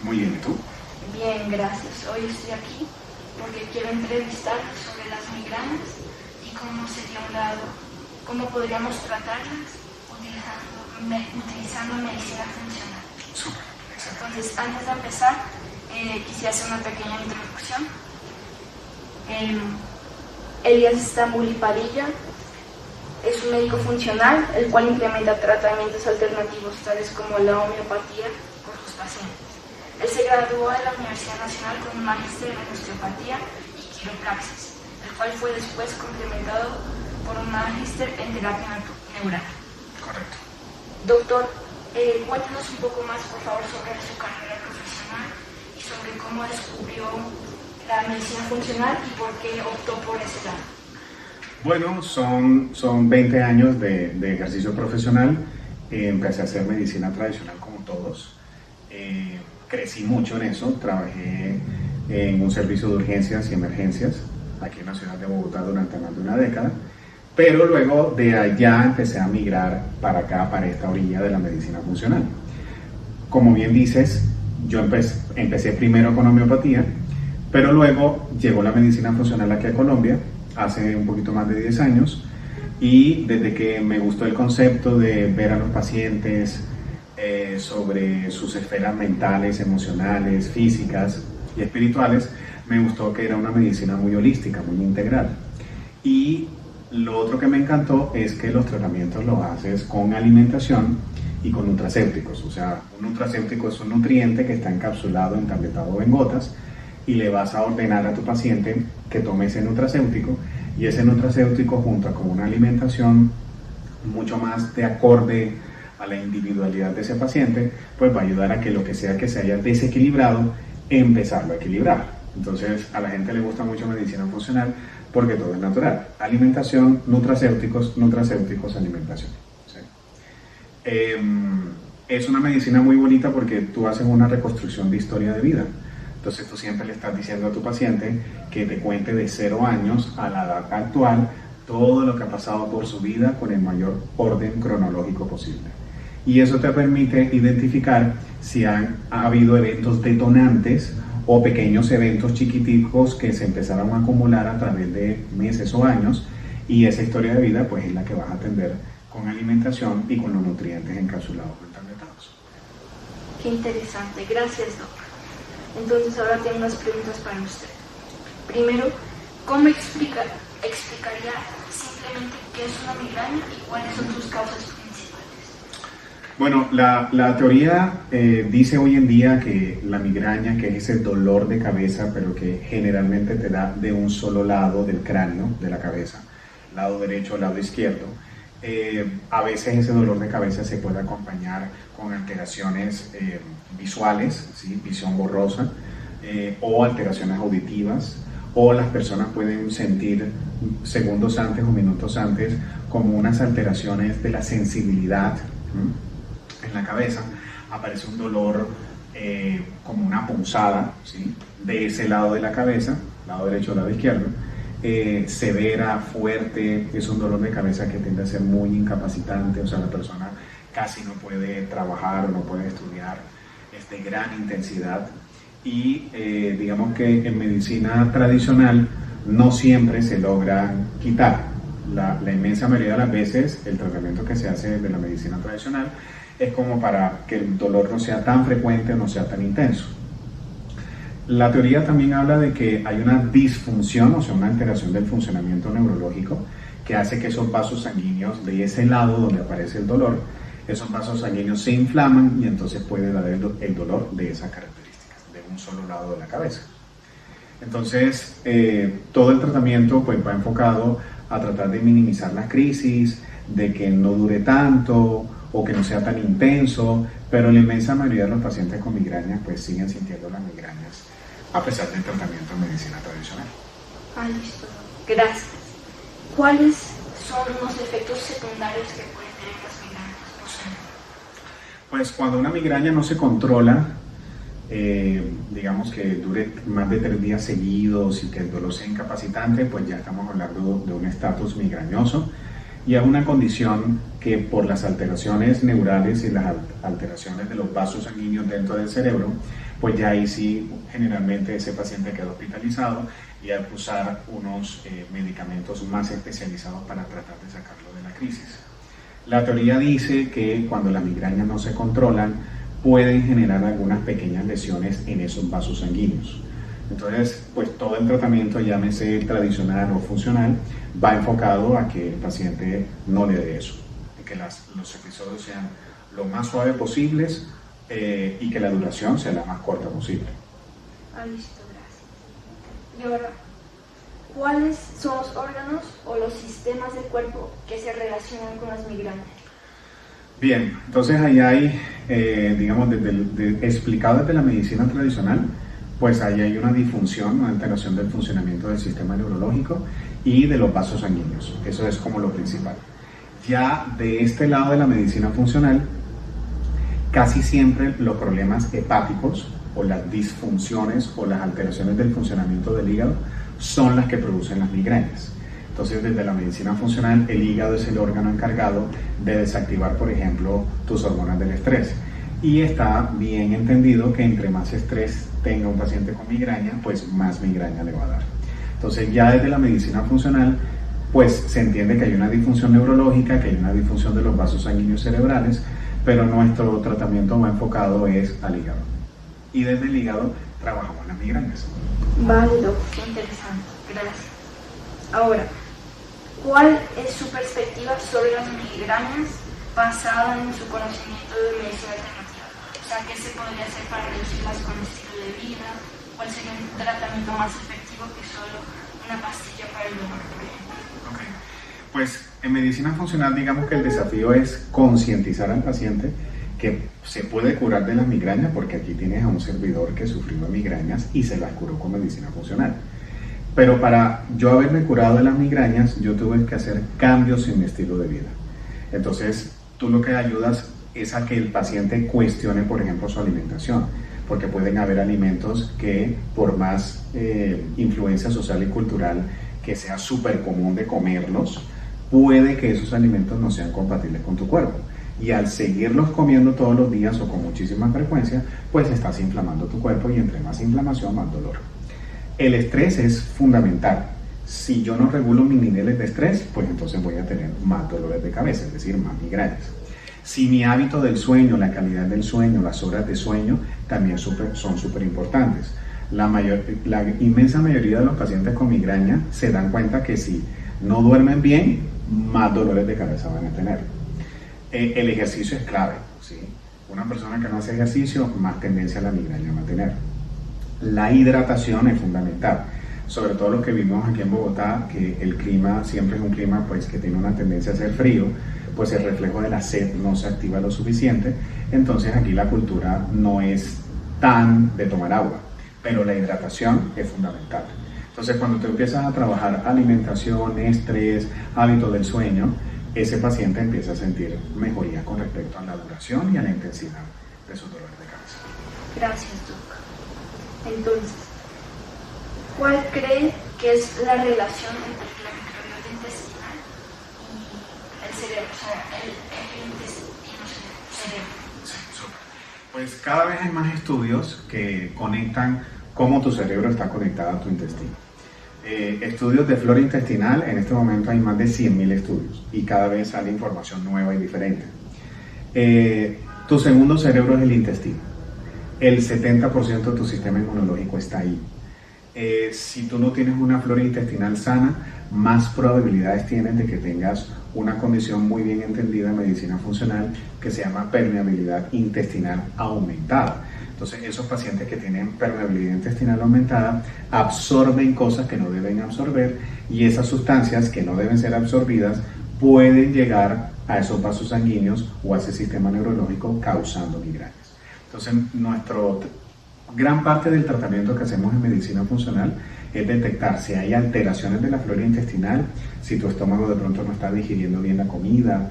Muy bien, ¿y tú? Bien, gracias. Hoy estoy aquí porque quiero entrevistar sobre las migrañas y cómo podríamos tratarlas utilizando medicina funcional. Súper, excelente. Entonces, antes de empezar, quisiera hacer una pequeña introducción. Elías Estambul Padilla es un médico funcional, el cual implementa tratamientos alternativos tales como la homeopatía con sus pacientes. Él se graduó de la Universidad Nacional con un magíster en osteopatía y quiropraxis, el cual fue después complementado por un magíster en terapia neural. Correcto. Doctor, cuéntenos un poco más, por favor, sobre su carrera profesional y sobre cómo descubrió la medicina funcional y por qué optó por ese lado. Bueno, son 20 años de ejercicio profesional. Empecé a hacer medicina tradicional como todos. Crecí mucho en eso. Trabajé en un servicio de urgencias y emergencias aquí en la ciudad de Bogotá durante más de una década. Pero luego de allá empecé a migrar para acá, para esta orilla de la medicina funcional. Como bien dices, yo empecé primero con homeopatía, pero luego llegó la medicina funcional aquí a Colombia hace un poquito más de 10 años, y desde que me gustó el concepto de ver a los pacientes sobre sus esferas mentales, emocionales, físicas y espirituales, me gustó que era una medicina muy holística, muy integral. Y lo otro que me encantó es que los tratamientos los haces con alimentación y con nutracéuticos. O sea, un nutracéutico es un nutriente que está encapsulado, entabletado en gotas, y le vas a ordenar a tu paciente que tome ese nutracéutico, y ese nutracéutico junto con una alimentación mucho más de acorde a la individualidad de ese paciente, pues va a ayudar a que lo que sea que se haya desequilibrado, empezarlo a equilibrar. Entonces a la gente le gusta mucho medicina funcional porque todo es natural: alimentación, nutracéuticos, alimentación. ¿Sí? Es una medicina muy bonita porque tú haces una reconstrucción de historia de vida. Entonces tú siempre le estás diciendo a tu paciente que te cuente de 0 años a la edad actual todo lo que ha pasado por su vida con el mayor orden cronológico posible. Y eso te permite identificar si ha habido eventos detonantes o pequeños eventos chiquiticos que se empezaron a acumular a través de meses o años, y esa historia de vida pues es la que vas a atender con alimentación y con los nutrientes encapsulados o entabletados. Qué interesante, gracias, doctor. Entonces ahora tengo unas preguntas para usted. Primero, ¿cómo explicaría simplemente qué es una migraña y cuáles son sus causas principales? Bueno, la teoría dice hoy en día que la migraña, que es ese dolor de cabeza, pero que generalmente te da de un solo lado del cráneo, de la cabeza, lado derecho o lado izquierdo, a veces ese dolor de cabeza se puede acompañar con alteraciones visuales, ¿sí? Visión borrosa, o alteraciones auditivas, o las personas pueden sentir segundos antes o minutos antes como unas alteraciones de la sensibilidad. En la cabeza aparece un dolor como una punzada, ¿sí? De ese lado de la cabeza, lado derecho o lado izquierdo, severa, fuerte. Es un dolor de cabeza que tiende a ser muy incapacitante, o sea, la persona casi no puede trabajar o no puede estudiar, es de gran intensidad. Y digamos que en medicina tradicional no siempre se logra quitar. La inmensa mayoría de las veces el tratamiento que se hace de la medicina tradicional es como para que el dolor no sea tan frecuente, no sea tan intenso. La teoría también habla de que hay una disfunción, o sea, una alteración del funcionamiento neurológico que hace que esos vasos sanguíneos de ese lado donde aparece el dolor, esos vasos sanguíneos se inflaman y entonces puede dar el dolor de esas características, de un solo lado de la cabeza. Entonces, todo el tratamiento pues, va enfocado a tratar de minimizar las crisis, de que no dure tanto o que no sea tan intenso, pero la inmensa mayoría de los pacientes con migrañas pues siguen sintiendo las migrañas a pesar del tratamiento en medicina tradicional. Listo. Gracias. ¿Cuáles son los efectos secundarios que pueden tener las migrañas? Pues cuando una migraña no se controla, digamos que dure más de 3 días seguidos y que el dolor sea incapacitante, pues ya estamos hablando de un estatus migrañoso. y es una condición que por las alteraciones neurales y las alteraciones de los vasos sanguíneos dentro del cerebro, pues ya ahí sí generalmente ese paciente queda hospitalizado y hay que usar unos medicamentos más especializados para tratar de sacarlo de la crisis. La teoría dice que cuando las migrañas no se controlan, pueden generar algunas pequeñas lesiones en esos vasos sanguíneos. Entonces, pues todo el tratamiento, llámese tradicional o funcional, va enfocado a que el paciente no le dé eso, y que los episodios sean lo más suaves posibles y que la duración sea la más corta posible. Listo, gracias. Y ahora, ¿cuáles son los órganos o los sistemas del cuerpo que se relacionan con las migrañas? Bien, entonces ahí hay, digamos, explicado desde la medicina tradicional, pues ahí hay una disfunción, una alteración del funcionamiento del sistema neurológico y de los vasos sanguíneos. Eso es como lo principal. Ya de este lado de la medicina funcional, casi siempre los problemas hepáticos o las disfunciones o las alteraciones del funcionamiento del hígado son las que producen las migrañas. Entonces, desde la medicina funcional, el hígado es el órgano encargado de desactivar, por ejemplo, tus hormonas del estrés. Y está bien entendido que entre más estrés tenga un paciente con migraña, pues más migraña le va a dar. Entonces, ya desde la medicina funcional, pues se entiende que hay una disfunción neurológica, que hay una disfunción de los vasos sanguíneos cerebrales, pero nuestro tratamiento más enfocado es al hígado. Y desde el hígado trabajamos las migrañas. Válido, qué interesante, gracias. Ahora, ¿cuál es su perspectiva sobre las migrañas basada en su conocimiento de medicina alternativa? O sea, ¿qué se podría hacer para reducirlas con el estilo de vida? ¿Cuál sería un tratamiento más efectivo que solo una pastilla para el dolor, por ejemplo? Okay. Pues en medicina funcional, digamos que el desafío es concientizar al paciente que se puede curar de las migrañas, porque aquí tienes a un servidor que sufrió de migrañas y se las curó con medicina funcional. Pero para yo haberme curado de las migrañas, yo tuve que hacer cambios en mi estilo de vida. Entonces, tú lo que ayudas es a que el paciente cuestione, por ejemplo, su alimentación, porque pueden haber alimentos que, por más influencia social y cultural que sea súper común de comerlos, puede que esos alimentos no sean compatibles con tu cuerpo. Y al seguirlos comiendo todos los días o con muchísima frecuencia, pues estás inflamando tu cuerpo y entre más inflamación, más dolor. El estrés es fundamental. Si yo no regulo mis niveles de estrés, pues entonces voy a tener más dolores de cabeza, es decir, más migrañas. Si mi hábito del sueño, la calidad del sueño, las horas de sueño también son súper importantes. La inmensa mayoría de los pacientes con migraña se dan cuenta que si no duermen bien, más dolores de cabeza van a tener. El ejercicio es clave, ¿sí? Una persona que no hace ejercicio, más tendencia a la migraña va a tener. La hidratación es fundamental, sobre todo los que vivimos aquí en Bogotá, que el clima siempre es un clima pues, que tiene una tendencia a ser frío, pues el reflejo de la sed no se activa lo suficiente, entonces aquí la cultura no es tan de tomar agua, pero la hidratación es fundamental. Entonces cuando tú empiezas a trabajar alimentación, estrés, hábito del sueño, ese paciente empieza a sentir mejoría con respecto a la duración y a la intensidad de sus dolores de cabeza. Gracias, Doc. Entonces, ¿cuál cree que es la relación entre la microbiota intestinal y el cerebro? O sea, el intestino cerebro. Sí, súper. Pues cada vez hay más estudios que conectan cómo tu cerebro está conectado a tu intestino. Estudios de flora intestinal, en este momento hay más de 100.000 estudios y cada vez sale información nueva y diferente. Tu segundo cerebro es el intestino. El 70% de tu sistema inmunológico está ahí. Si tú no tienes una flora intestinal sana, más probabilidades tienes de que tengas una condición muy bien entendida en medicina funcional que se llama permeabilidad intestinal aumentada. Entonces, esos pacientes que tienen permeabilidad intestinal aumentada absorben cosas que no deben absorber y esas sustancias que no deben ser absorbidas pueden llegar a esos vasos sanguíneos o a ese sistema neurológico causando migrañas. Entonces, gran parte del tratamiento que hacemos en medicina funcional es detectar si hay alteraciones de la flora intestinal, si tu estómago de pronto no está digiriendo bien la comida,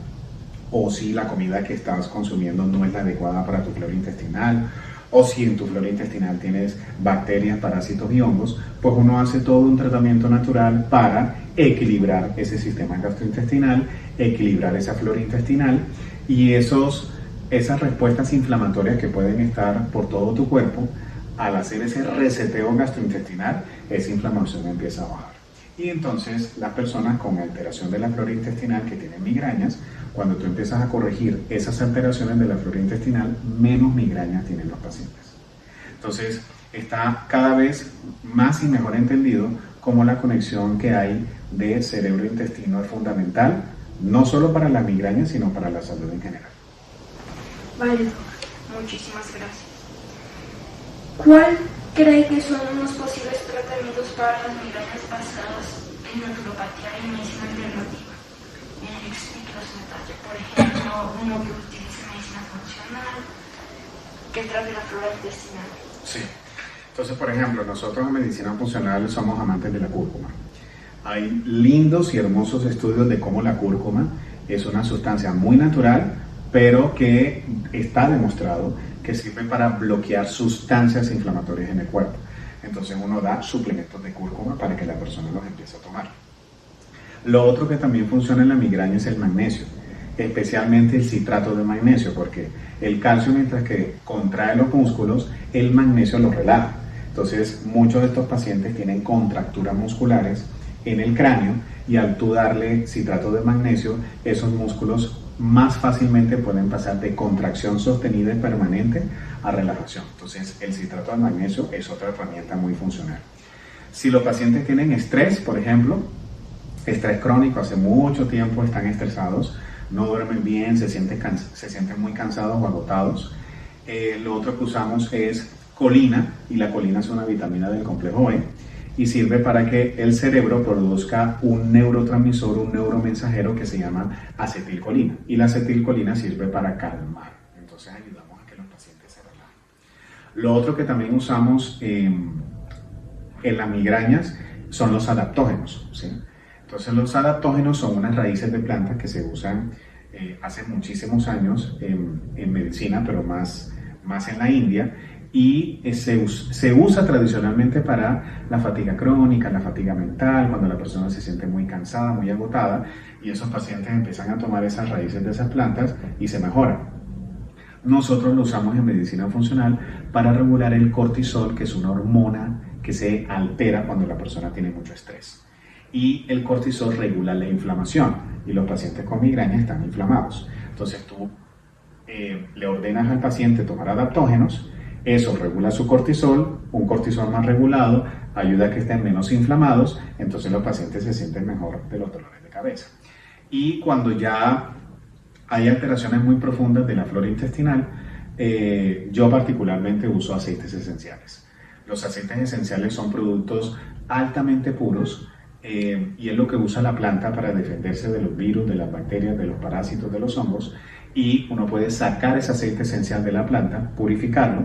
o si la comida que estás consumiendo no es la adecuada para tu flora intestinal, o si en tu flora intestinal tienes bacterias, parásitos y hongos, pues uno hace todo un tratamiento natural para equilibrar ese sistema gastrointestinal, equilibrar esa flora intestinal y esas respuestas inflamatorias que pueden estar por todo tu cuerpo, al hacer ese reseteo gastrointestinal, esa inflamación empieza a bajar. Y entonces las personas con alteración de la flora intestinal que tienen migrañas, cuando tú empiezas a corregir esas alteraciones de la flora intestinal, menos migrañas tienen los pacientes. Entonces está cada vez más y mejor entendido cómo la conexión que hay de cerebro-intestino es fundamental, no solo para las migrañas, sino para la salud en general. Vale, muchísimas gracias. ¿Cuál cree que son unos posibles tratamientos para las migrañas basadas en naturopatía y medicina alternativa? Explíquenos en detalle. Por ejemplo, uno que utilice medicina funcional, que trate la flora intestinal. Sí. Entonces, por ejemplo, nosotros en medicina funcional somos amantes de la cúrcuma. Hay lindos y hermosos estudios de cómo la cúrcuma es una sustancia muy natural, pero que está demostrado que sirve para bloquear sustancias inflamatorias en el cuerpo. Entonces uno da suplementos de cúrcuma para que la persona los empiece a tomar. Lo otro que también funciona en la migraña es el magnesio, especialmente el citrato de magnesio, porque el calcio, mientras que contrae los músculos, el magnesio los relaja. Entonces muchos de estos pacientes tienen contracturas musculares en el cráneo y al tú darle citrato de magnesio, esos músculos más fácilmente pueden pasar de contracción sostenida y permanente a relajación. Entonces el citrato de magnesio es otra herramienta muy funcional. Si los pacientes tienen estrés, por ejemplo, estrés crónico, hace mucho tiempo están estresados, no duermen bien, se sienten muy cansados o agotados, lo otro que usamos es colina, y la colina es una vitamina del complejo B y sirve para que el cerebro produzca un neurotransmisor, un neuromensajero que se llama acetilcolina, y la acetilcolina sirve para calmar. Entonces ayudamos a que los pacientes se relajen. Lo otro que también usamos en las migrañas son los adaptógenos, ¿sí? Entonces los adaptógenos son unas raíces de plantas que se usan hace muchísimos años en medicina, pero más en la India, y se usa tradicionalmente para la fatiga crónica, la fatiga mental, cuando la persona se siente muy cansada, muy agotada, y esos pacientes empiezan a tomar esas raíces de esas plantas y se mejoran. Nosotros lo usamos en medicina funcional para regular el cortisol, que es una hormona que se altera cuando la persona tiene mucho estrés. Y el cortisol regula la inflamación, y los pacientes con migraña están inflamados. Entonces tú le ordenas al paciente tomar adaptógenos, eso regula su cortisol, un cortisol más regulado ayuda a que estén menos inflamados, entonces los pacientes se sienten mejor de los dolores de cabeza. Y cuando ya hay alteraciones muy profundas de la flora intestinal, yo particularmente uso aceites esenciales. Los aceites esenciales son productos altamente puros y es lo que usa la planta para defenderse de los virus, de las bacterias, de los parásitos, de los hongos, y uno puede sacar ese aceite esencial de la planta, purificarlo,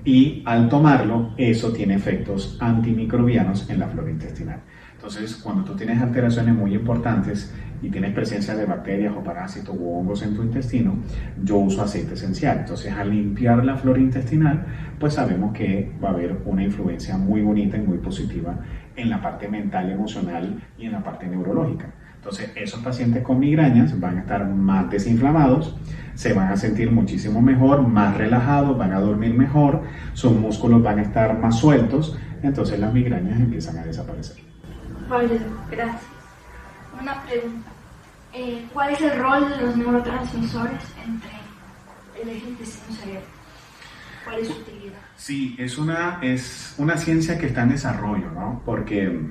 y al tomarlo eso tiene efectos antimicrobianos en la flora intestinal. Entonces cuando tú tienes alteraciones muy importantes y tienes presencia de bacterias o parásitos o hongos en tu intestino, yo uso aceite esencial. Entonces al limpiar la flora intestinal, pues sabemos que va a haber una influencia muy bonita y muy positiva en la parte mental, emocional y en la parte neurológica. Entonces esos pacientes con migrañas van a estar más desinflamados, se van a sentir muchísimo mejor, más relajados, van a dormir mejor, sus músculos van a estar más sueltos, entonces las migrañas empiezan a desaparecer. Vale, gracias. Una pregunta. ¿Cuál es el rol de los neurotransmisores entre el eje intestino-cerebro? ¿Cuál es su utilidad? Sí, es una ciencia que está en desarrollo, ¿no? Porque,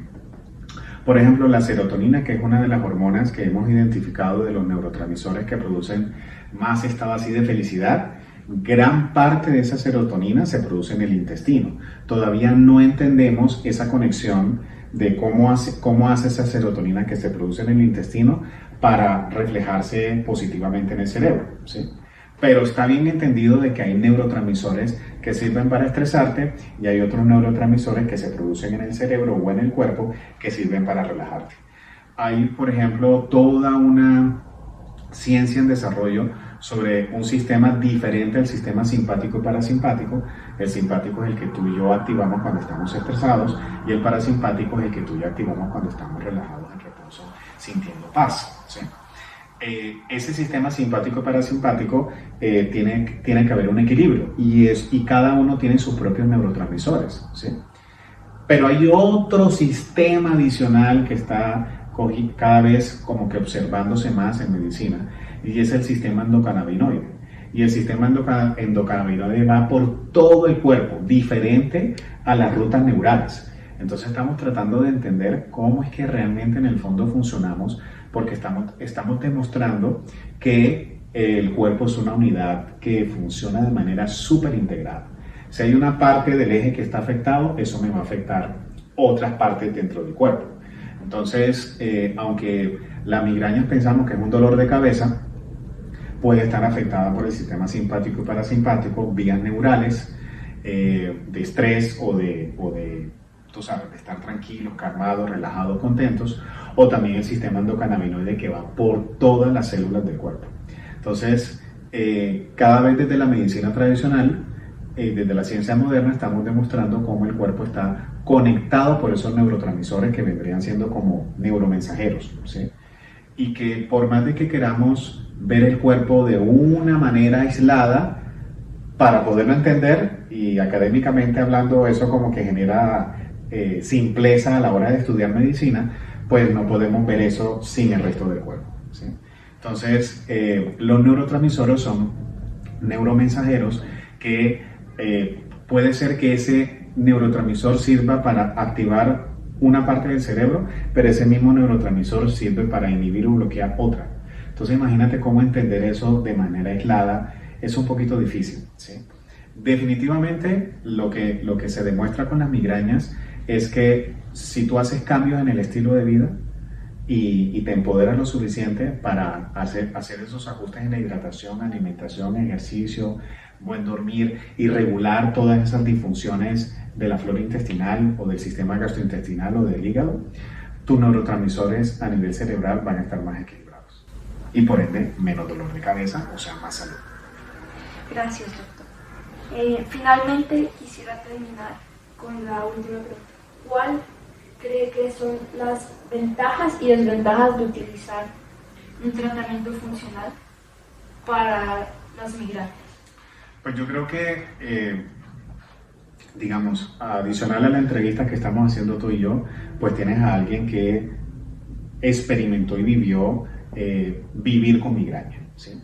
por ejemplo, la serotonina, que es una de las hormonas que hemos identificado de los neurotransmisores que producen más estado así de felicidad, gran parte de esa serotonina se produce en el intestino. Todavía no entendemos esa conexión de cómo hace esa serotonina que se produce en el intestino para reflejarse positivamente en el cerebro, ¿sí? Pero está bien entendido de que hay neurotransmisores que sirven para estresarte y hay otros neurotransmisores que se producen en el cerebro o en el cuerpo que sirven para relajarte. Hay, por ejemplo, toda una ciencia en desarrollo sobre un sistema diferente al sistema simpático y parasimpático. El simpático es el que tú y yo activamos cuando estamos estresados y el parasimpático es el que tú y yo activamos cuando estamos relajados en reposo. incluso sintiendo paz, ¿sí? Ese sistema simpático y parasimpático tiene que haber un equilibrio y cada uno tiene sus propios neurotransmisores, ¿sí? Pero hay otro sistema adicional que está cada vez como que observándose más en medicina y es el sistema endocannabinoide. Y el sistema endocannabinoide va por todo el cuerpo, diferente a las rutas neurales. Entonces estamos tratando de entender cómo es que realmente en el fondo funcionamos, porque estamos demostrando que el cuerpo es una unidad que funciona de manera súper integrada. Si hay una parte del eje que está afectado, eso me va a afectar otras partes dentro del cuerpo. Entonces, aunque la migraña pensamos que es un dolor de cabeza, puede estar afectada por el sistema simpático y parasimpático, vías neurales, de estrés o de tú sabes, de estar tranquilos, calmados, relajados, contentos, o también el sistema endocannabinoide que va por todas las células del cuerpo. Entonces, cada vez desde la medicina tradicional, desde la ciencia moderna, estamos demostrando cómo el cuerpo está conectado por esos neurotransmisores que vendrían siendo como neuromensajeros, ¿sí? Y que por más de que queramos ver el cuerpo de una manera aislada, para poderlo entender, y académicamente hablando eso como que genera simpleza a la hora de estudiar medicina, pues no podemos ver eso sin el resto del cuerpo, ¿sí? Entonces, los neurotransmisores son neuromensajeros que puede ser que ese neurotransmisor sirva para activar una parte del cerebro, pero ese mismo neurotransmisor sirve para inhibir o bloquear otra. Entonces imagínate cómo entender eso de manera aislada es un poquito difícil, ¿sí? Definitivamente lo que se demuestra con las migrañas es que si tú haces cambios en el estilo de vida y te empoderas lo suficiente para hacer esos ajustes en la hidratación, alimentación, ejercicio, buen dormir y regular todas esas disfunciones de la flora intestinal o del sistema gastrointestinal o del hígado, tus neurotransmisores a nivel cerebral van a estar más equilibrados y por ende menos dolor de cabeza, o sea, más salud. Gracias, doctor. Finalmente quisiera terminar con la última pregunta. ¿Cuál cree que son las ventajas y desventajas de utilizar un tratamiento funcional para las migrañas? Pues yo creo que, digamos, adicional a la entrevista que estamos haciendo tú y yo, pues tienes a alguien que experimentó y vivió vivir con migraña, ¿sí?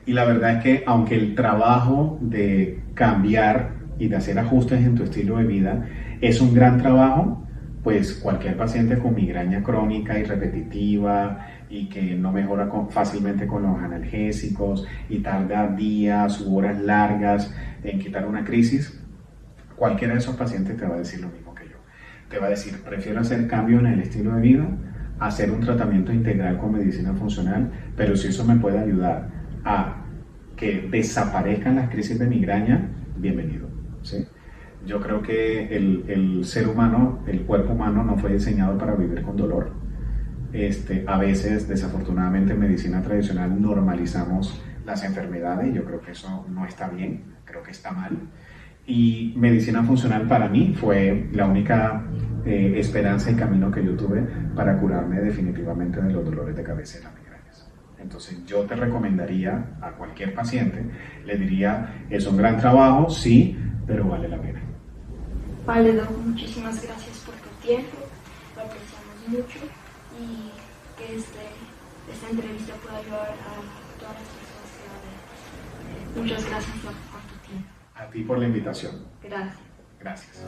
Y la verdad es que aunque el trabajo de cambiar y de hacer ajustes en tu estilo de vida es un gran trabajo, pues cualquier paciente con migraña crónica y repetitiva y que no mejora fácilmente con los analgésicos y tarda días u horas largas en quitar una crisis, cualquiera de esos pacientes te va a decir lo mismo que yo. Te va a decir, prefiero hacer cambio en el estilo de vida, hacer un tratamiento integral con medicina funcional, pero si eso me puede ayudar a que desaparezcan las crisis de migraña, bienvenido, ¿sí? Yo creo que el ser humano, el cuerpo humano no fue diseñado para vivir con dolor. A veces, desafortunadamente, en medicina tradicional normalizamos las enfermedades y yo creo que eso no está bien, creo que está mal. Y medicina funcional para mí fue la única esperanza y camino que yo tuve para curarme definitivamente de los dolores de cabeza y las migrañas. Entonces yo te recomendaría a cualquier paciente, le diría, es un gran trabajo, sí, pero vale la pena. Vale, Doc, muchísimas gracias por tu tiempo, lo apreciamos mucho y que esta entrevista pueda ayudar a todas las personas que la vean. Muchas gracias, Doc, por tu tiempo. A ti por la invitación. Gracias. Gracias.